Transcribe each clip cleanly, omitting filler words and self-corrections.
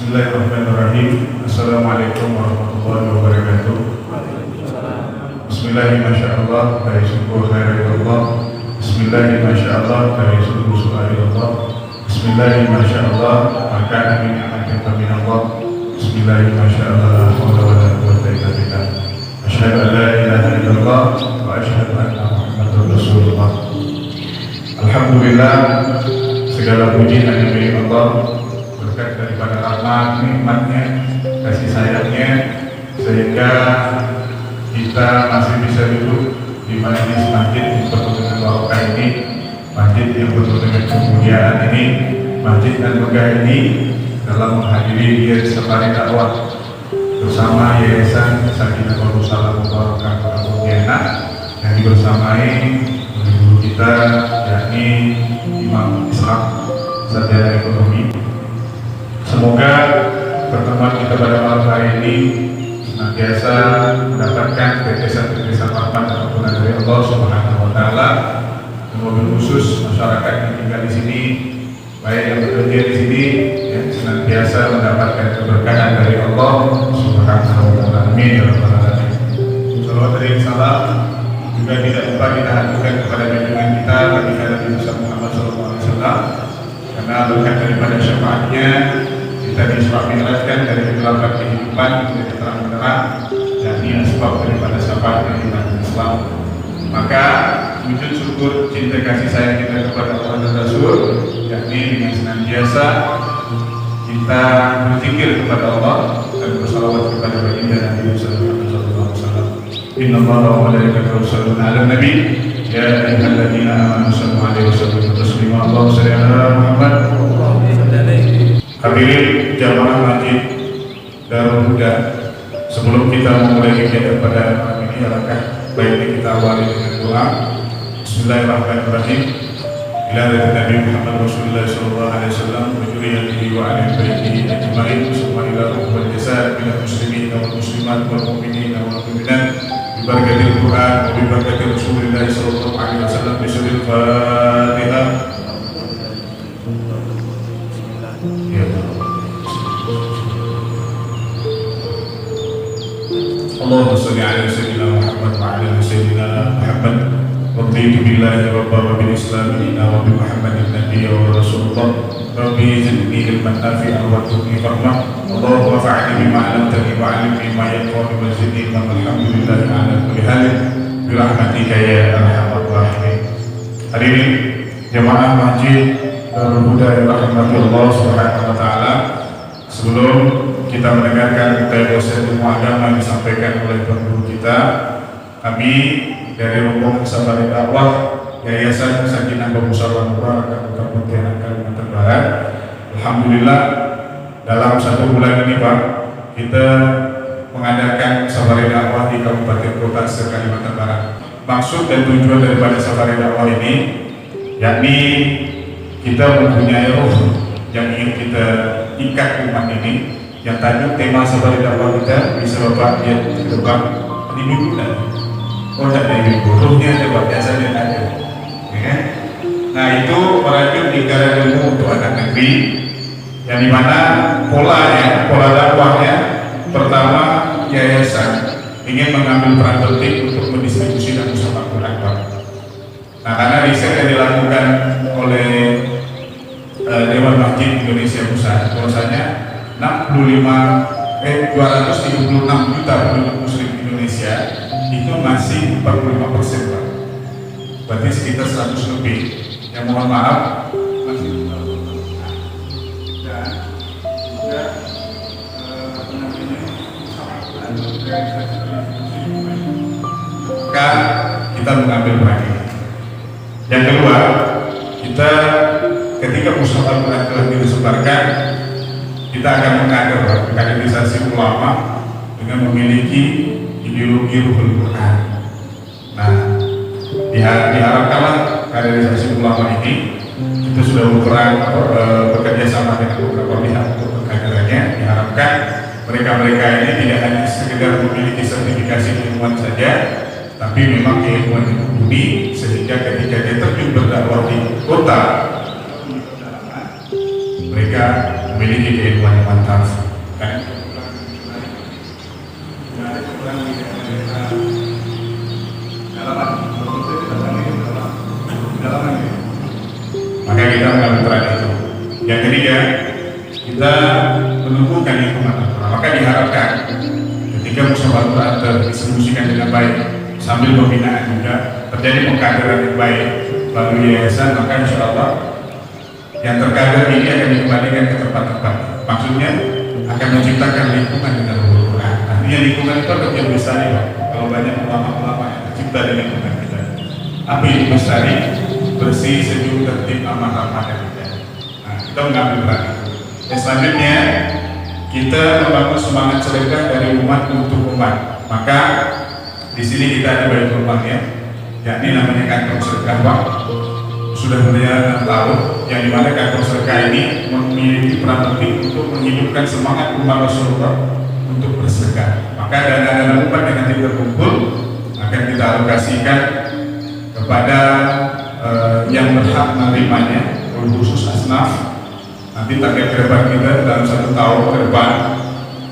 Bismillahirrahmanirrahim. Assalamualaikum warahmatullahi wabarakatuh. Bismillahirrahmanirrahim. Dari syukur khairillah. Bismillahirrahmanirrahim. Dari syukur subhanallah. Bismillahirrahmanirrahim. Maka min ni'matin faminallah. Bismillahirrahmanirrahim. La haula wala quwwata illa billah. Asyhadu an la ilaha illallah wa asyhadu anna Muhammadar Rasulullah. Alhamdulillah, segala puji hanya milik Allah, berkat daripada rahmat, nikmatnya, kasih sayangnya, sehingga kita masih bisa duduk di majlis masjid yang penuh dengan barokah ini, masjid yang penuh dengan kemuliaan ini, masjid dan megah ini, dalam menghadiri giat safari dakwah bersama Yayasan Sakinah Darussalam Mubarakah Pontianak yang dibersamai oleh guru kita, yakni Imam Ishaq Sarjana Ekonomi. Semoga pertemuan kita pada malam hari ini senantiasa mendapatkan tetesan-tetesan rahmat dan ampunan dari Allah Subhanahu wa taala. Terlebih khusus masyarakat yang tinggal di sini, baik yang bekerja di sini, yang senantiasa mendapatkan keberkahan dari Allah Subhanahu wa taala. Amin ya rabbal alamin. Salawat dan salam juga tidak lupa kita haturkan kepada junjungan kita Nabi Muhammad SAW, karena berkat daripada syafaatnya kita diselamatkan dari kegelapan kehidupan menjadi terang benderang, yakni sebab daripada syafaat yang kita Islam. Maka wujud syukur cinta kasih sayang kita kepada Allah dan Rasul, yakni dengan senantiasa kita berzikir kepada Allah dan bersalawat kepada baginda Nabi sallallahu alaihi wasallam. Inna Allaha wa malaikatahu yusholluna 'alan nabi ya ayyuhalladzina amanu shallu 'alaihi wa sallimu taslima. Allahumma shalli 'ala Muhammad. Hadirin jamaah masjid Darul Huda, sebelum kita memulai kegiatan pada malam ini, alangkah baiknya kita awali dengan doa. Bismillahirrahmanirrahim. Ila Nabi Muhammad Rasulullah sallallahu alaihi wasallam wa dzurriyyatihi wa ala baitihi ajma'in. Summa ila wal jazaa minal muslimin wal muslimat wal mu'minin wal mu'minat bi barakatil Qur'an wa bi barakatil Rasulillah sallallahu alaihi wasallam. Bisyaril Fatihah. Allahumma shalli ala sayyidina Muhammad wa ala sayyidina Muhammad. Raditu billahi rabba wa bil islam dinan wa bi Muhammadin nabiyya wa rasulullah. Rabbi zidni ilman nafi'an wa zidni fahma. Allahumma fa'alni bima 'allamtani wa 'allimni ma yanfa'uni wa zidni ilman. Alhamdulillahi ala kulli halin bi rahmatika ya arhamar rahimin. Hadirin jamaah masjid Darul Huda yang rahmati Allah Subhanahu wa taala, sebelum kita mendengarkan dosen ilmu agama yang disampaikan oleh guru kita, kami dari rombongan safari dakwah Yayasan Sakinah Darussalam Mubarakah Pontianak Kalimantan Barat, alhamdulillah dalam 1 bulan ini Pak, kita mengadakan safari dakwah di Kabupaten Kota se-Kalimantan Barat. Maksud dan tujuan daripada safari dakwah ini yakni kita mempunyai roh yang ingin kita ikat umat ini, yang tajuk tema safari dakwah kita bisa Bapak lihat di depan di minggu dan oh tidak ada minggu, rohnya ada Bapak, biasanya ada ya kan? Nah itu merajut lingkaran ilmu untuk anak negeri, yang dimana pola dakwahnya pertama, yayasan ingin mengambil peran penting untuk mendistribusi dan musyawarah akbar. Nah karena riset yang dilakukan oleh Dewan Masjid Indonesia Pusat, bahwasanya 236 juta penduduk muslim Indonesia itu masih 45%, Pak. Berarti sekitar 100 lebih. Yang mohon maaf masih dan juga maka kita mengambil peran ini. Yang kedua, kita ketika musyawarah telah disebarkan, kita akan mengkaderisasi ulama dengan memiliki ideologi Ruhul Quran. Nah, diharapkanlah kaderisasi ulama ini, kita sudah bekerja sama dengan beberapa pihak untuk pengkaderannya. Diharapkan mereka-mereka ini tidak hanya sekedar memiliki sertifikasi keilmuan saja, tapi memang keilmuan yang mumpuni, sehingga ketika dia terjun berdakwah di kota, mereka memiliki keilmuan yang mantap. Maka kita mengambil peran itu. Yang ketiga, kita menumbuhkan lingkungan Al-Quran. Maka diharapkan ketika musyawarah Al-Quran terdistribusikan dengan baik, sambil pembinaan juga terjadi pengkaderan yang baik melalui yayasan, maka insya Allah yang terkader ini akan dikembalikan ke tempat-tempat. Maksudnya akan menciptakan lingkungan dengan Al-Quran. Artinya lingkungan itu akan menjadi bestari. Kalau banyak ulama-ulama yang tercipta di lingkungan kita, api itu bestari, bersih, sejuk, tertib, aman, rahmat dan hidayah. Nah, kita mengambil peran itu. Dan selanjutnya kita membangun semangat sedekah dari umat untuk umat. Maka di sini kita ada Baitul Mal ya, yakni namanya kantong sedekah waktu. Sudah berjalan 6 tahun, yang dimana kantong sedekah ini memiliki peran penting untuk menghidupkan semangat umat Rasulullah untuk bersedekah. Maka dana-dana umat yang nanti terkumpul akan kita alokasikan kepada yang berhak menerimanya, khusus asnaf. Nanti target ke depan kita dalam 1 tahun ke depan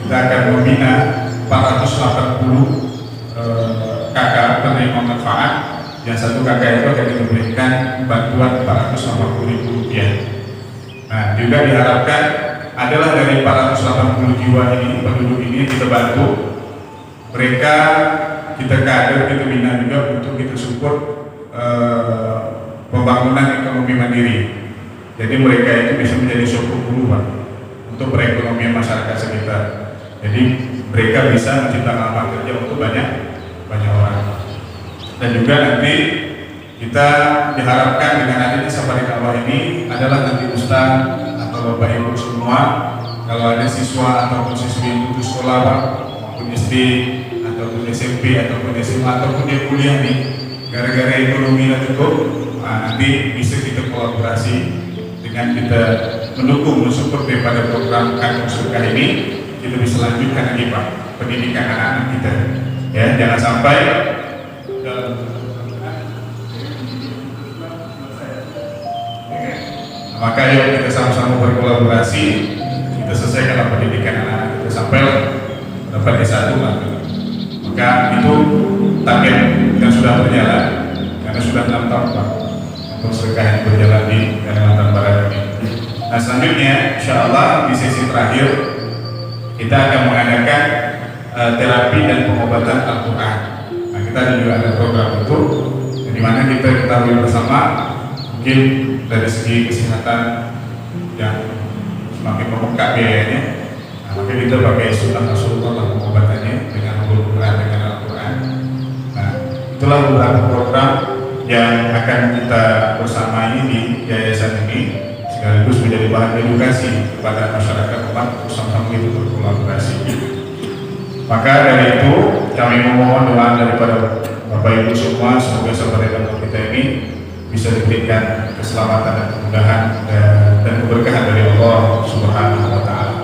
kita akan membina 480 kakak penerima manfaat, yang 1 kakak itu akan diberikan bantuan Rp480.000. Nah, juga diharapkan adalah dari 480 jiwa ini, penduduk ini kita bantu mereka, kita kader, kita bina juga untuk kita support pembangunan ekonomi mandiri. Jadi mereka itu bisa menjadi sokong guru untuk perekonomian masyarakat sekitar. Jadi mereka bisa menciptakan lapangan kerja untuk banyak orang. Dan juga nanti kita diharapkan dengan adanya safari dakwah ini adalah nanti ustaz atau bapak ibu semua, kalau ada siswa ataupun siswi yang putus sekolah maupun SD ataupun SMP ataupun SMA ataupun yang kuliah nih, gara-gara ekonomi yang cukup, nanti bisa kita kolaborasi dengan kita mendukung, mensupport daripada program kantong sedekah ini, kita bisa lanjutkan lagi Pak pendidikan anak-anak kita. Ya, jangan sampai maka yuk kita sama-sama berkolaborasi, kita selesaikan pendidikan anak-anak kita sampai dapat S1 maka itu target yang sudah berjalan karena sudah 6 tahun Pak untuk sedekah yang berjalan di Kalimantan Barat ini. Nah, selanjutnya insya Allah di sesi terakhir kita akan mengadakan terapi dan pengobatan Al-Quran. Nah, kita juga ada program itu di mana kita ketahui bersama mungkin dari segi kesehatan yang semakin membengkak biayanya. Nah, maka kita pakai sunnah Rasulullah pengobatannya dengan Al-Quran, dengan Al-Quran. Nah, itulah beberapa program yang akan kita bersamai di yayasan ini, sekaligus menjadi bahan edukasi kepada masyarakat umat untuk sama-sama itu berkolaborasi. Maka dari itu kami memohon doa daripada Bapak Ibu semua, semoga sahabat kita ini bisa diberikan keselamatan dan kemudahan dan keberkahan dari Allah Subhanahu wa Ta'ala.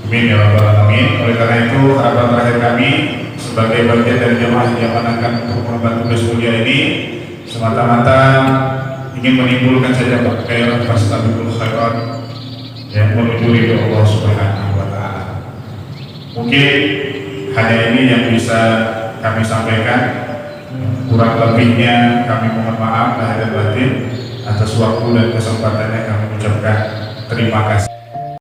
Amin ya rabbal alamin. Oleh karena itu harapan terakhir kami sebagai bagian dari jemaah yang akan untuk mengemban tugas mulia ini semata-mata ingin menimbulkan saja gairah fastabiqul khairat yang menuju ridho Allah Subhanahu wa Ta'ala. Mungkin hanya ini yang bisa kami sampaikan. Kurang lebihnya kami mohon maaf lahir dan batin. Atas waktu dan kesempatannya kami ucapkan terima kasih.